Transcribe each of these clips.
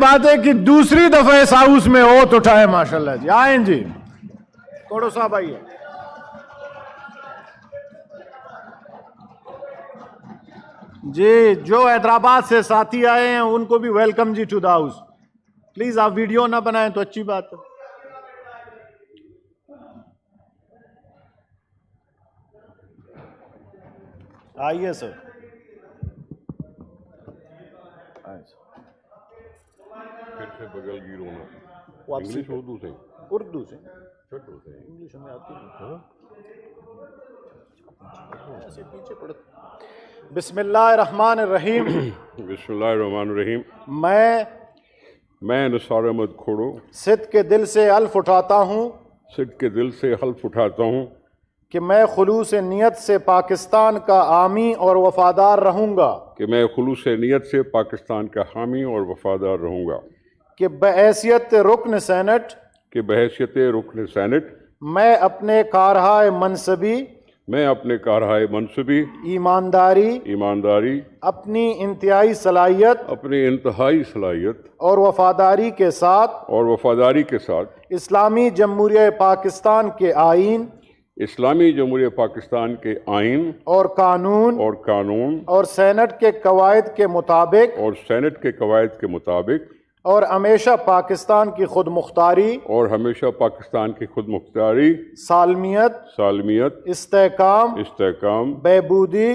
بات ہے کہ دوسری دفعہ اس ہاؤس میں اوت اٹھائے ماشاءاللہ جی. آئیں جی کوڑو صاحب آئیے. جی جو حیدرآباد سے ساتھی آئے ہیں ان کو بھی welcome ji to the house. Please آپ ویڈیو نہ بنائیں تو اچھی بات ہے. آئیے سر. پھر سے بغل گیر ہونا. انگلش اردو سے اردو سے چھٹ ہوتے ہیں. انگلش ہمیں آتی نہیں. ایسے پیچھے پڑھتے. بسم اللہ الرحمن الرحیم. بسم اللہ الرحمن الرحیم. میں نثار احمد کھوڑو صدق کے دل سے حلف اٹھاتا ہوں صدق کے دل سے حلف اٹھاتا ہوں کہ میں خلوص نیت سے پاکستان کا حامی اور وفادار رہوں گا. کہ میں خلوص نیت سے پاکستان کا حامی اور وفادار رہوں گا. کہ بحیثیت رکن سینٹ کہ بحیثیت رکن سینٹ میں اپنے کارہائے منصبی ایمانداری اپنی انتہائی صلاحیت اور وفاداری کے ساتھ اسلامی جمہوریہ پاکستان کے آئین اور قانون اور سینٹ کے قواعد کے مطابق اور ہمیشہ پاکستان کی خود مختاری سالمیت استحکام بہبودی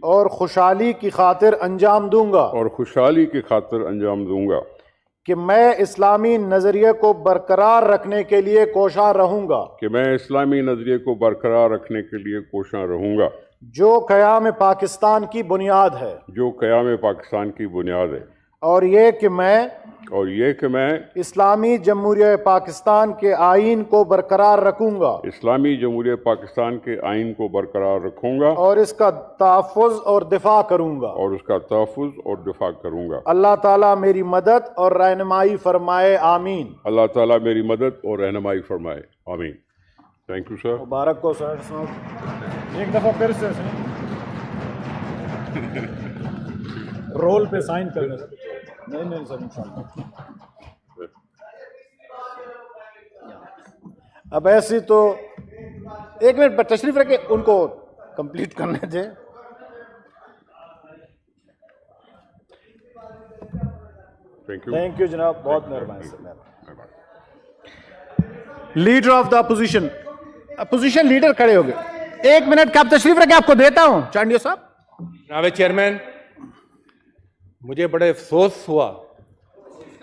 اور خوشحالی کی خاطر انجام دوں گا. کہ میں اسلامی نظریے کو برقرار رکھنے کے لیے کوشاں رہوں گا. جو قیام پاکستان کی بنیاد ہے. اور یہ کہ میں اسلامی جمہوریہ پاکستان کے آئین کو برقرار رکھوں گا اور اس کا تحفظ اور دفاع کروں گا. اللہ تعالیٰ میری مدد اور رہنمائی فرمائے. آمین. Thank you sir. مبارک ہو سر. ایک دفعہ پھر سے رول پہ سائن کرنا. نہیں سر انشاءاللہ. اب ایسی تو ایک منٹ پر تشریف رکھے ان کو کمپلیٹ کرنے تھے. تھینک یو جناب, بہت مہربانی sir. Leader of the opposition leader کھڑے ہو گئے. ایک منٹ کا آپ تشریف رکھے, آپ کو دیتا ہوں. چانڈیو صاحب. جناب چیئرمین, مجھے بڑے افسوس ہوا